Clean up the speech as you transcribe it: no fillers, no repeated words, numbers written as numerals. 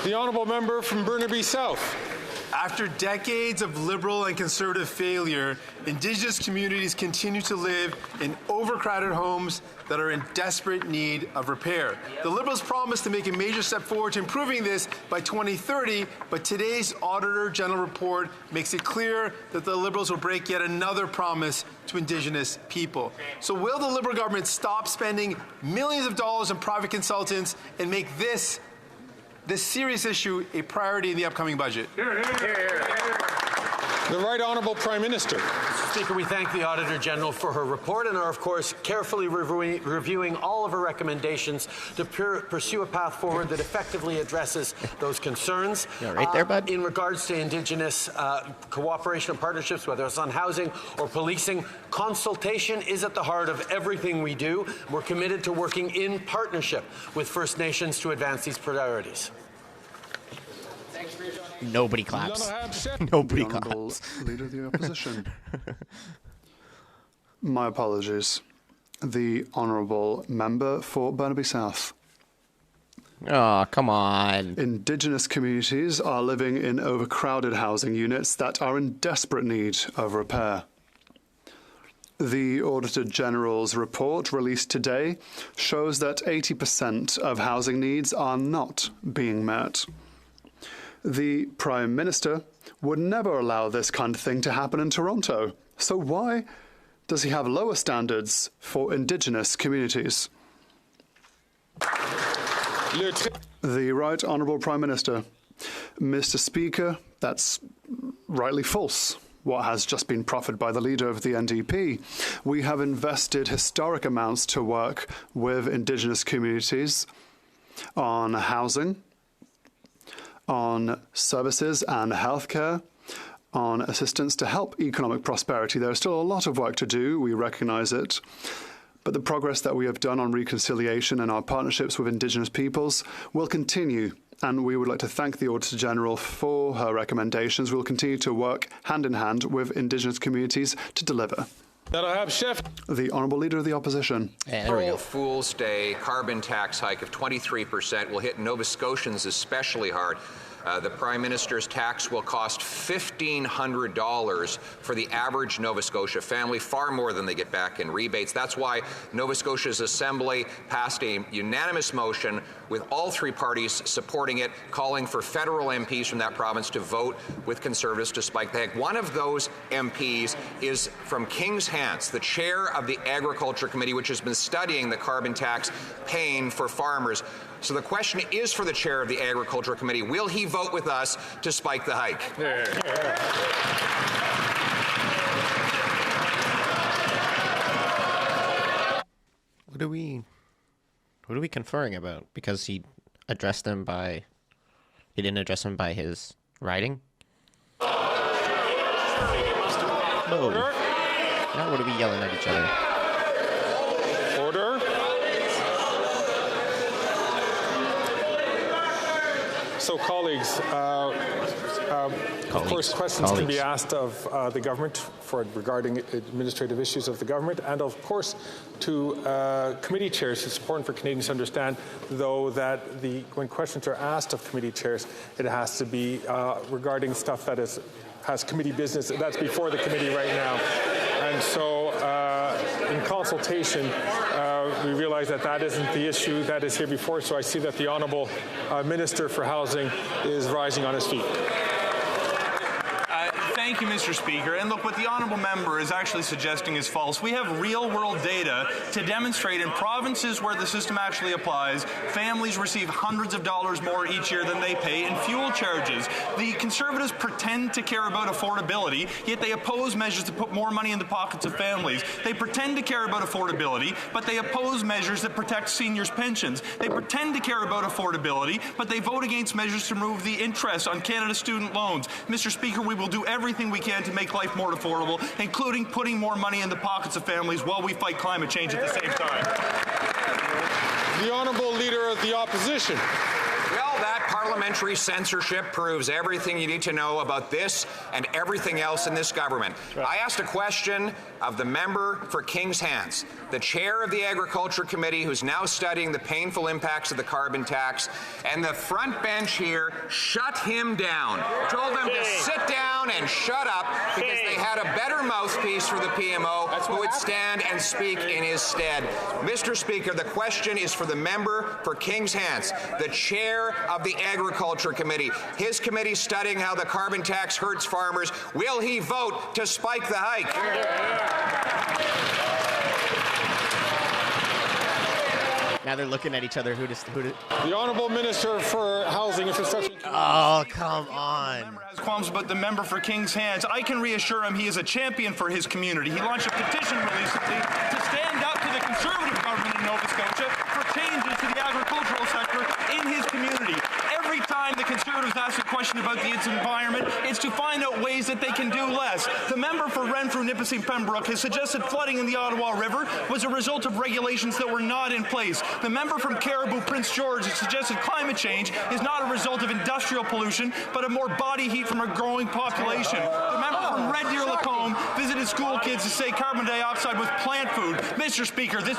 The honourable member from Burnaby South. After decades of Liberal and Conservative failure, Indigenous communities continue to live in overcrowded homes that are in desperate need of repair. The Liberals promised to make a major step forward to improving this by 2030, but today's Auditor General report makes it clear that the Liberals will break yet another promise to Indigenous people. So will the Liberal government stop spending millions of dollars on private consultants and make this serious issue a priority in the upcoming budget? Hear, hear, hear. The Right Honourable Prime Minister. Speaker, we thank the Auditor General for her report and are, of course, carefully reviewing all of her recommendations to pursue a path forward that effectively addresses those concerns. Yeah, right there, bud. In regards to Indigenous cooperation and partnerships, whether it's on housing or policing, consultation is at the heart of everything we do. We're committed to working in partnership with First Nations to advance these priorities. Nobody claps. Nobody claps. Leader of the Opposition. My apologies. The Honourable Member for Burnaby South. Oh, come on. Indigenous communities are living in overcrowded housing units that are in desperate need of repair. The Auditor General's report released today shows that 80% of housing needs are not being met. The Prime Minister would never allow this kind of thing to happen in Toronto. So why does he have lower standards for Indigenous communities? The Right Honourable Prime Minister. Mr. Speaker, that's rightly false. What has just been proffered by the leader of the NDP. We have invested historic amounts to work with Indigenous communities on housing, on services and healthcare, on assistance to help economic prosperity. There is still a lot of work to do, we recognise it, but the progress that we have done on reconciliation and our partnerships with Indigenous peoples will continue, and we would like to thank the Auditor General for her recommendations. We will continue to work hand in hand with Indigenous communities to deliver. The Honourable Leader of the Opposition. April Fool's Day carbon tax hike of 23% will hit Nova Scotians especially hard. The Prime Minister's tax will cost $1,500 for the average Nova Scotia family, far more than they get back in rebates. That's why Nova Scotia's Assembly passed a unanimous motion with all three parties supporting it, calling for federal MPs from that province to vote with Conservatives to spike the hike. One of those MPs is from Kings Hants, the chair of the Agriculture Committee, which has been studying the carbon tax pain for farmers. So the question is for the chair of the Agriculture Committee, will he vote with us to spike the hike? What are we conferring about? Because he addressed them by... He didn't address them by his riding? Oh. Now what are we yelling at each other? Order. So, colleagues, of course, questions can be asked of the government regarding administrative issues of the government, and of course to committee chairs. It's important for Canadians to understand, though, that when questions are asked of committee chairs, it has to be regarding stuff that has committee business. That's before the committee right now, and so in consultation, we realize that isn't the issue that is here before. So I see that the Honourable Minister for Housing is rising on his feet. Thank you, Mr. Speaker. And look, what the honourable member is actually suggesting is false. We have real-world data to demonstrate in provinces where the system actually applies, families receive hundreds of dollars more each year than they pay in fuel charges. The Conservatives pretend to care about affordability, yet they oppose measures to put more money in the pockets of families. They pretend to care about affordability, but they oppose measures that protect seniors' pensions. They pretend to care about affordability, but they vote against measures to remove the interest on Canada's student loans. Mr. Speaker, we will do everything we can to make life more affordable, including putting more money in the pockets of families while we fight climate change at the same time. The Honourable Leader of the Opposition. Well, that parliamentary censorship proves everything you need to know about this and everything else in this government. I asked a question of the member for King's Hands, the chair of the Agriculture Committee, who's now studying the painful impacts of the carbon tax, and the front bench here shut him down, told him to sit down and shut up because they had a better mouthpiece for the PMO who would stand and speak in his stead. Mr. Speaker, the question is for the member for King's Hands, the chair of the Agriculture Committee. His committee studying how the carbon tax hurts farmers. Will he vote to spike the hike? Now they're looking at each other. Who to... The Honourable Minister for Housing, Infrastructure. Oh, come on. The member has qualms about the member for King's Hands. I can reassure him he is a champion for his community. He launched a petition recently to stand up to the Conservative government in Nova Scotia for changes to the agricultural sector in his community. Every time the Conservatives ask a question about the environment, it's to find out ways that they can do less. The member for Renfrew, Nipissing, Pembroke has suggested flooding in the Ottawa River was a result of regulations that were not in place. The member from Caribou, Prince George, has suggested climate change is not a result of industrial pollution, but of more body heat from a growing population. The member from Red Deer Lacombe visited school kids to say carbon dioxide was plant food. Mr. Speaker, this...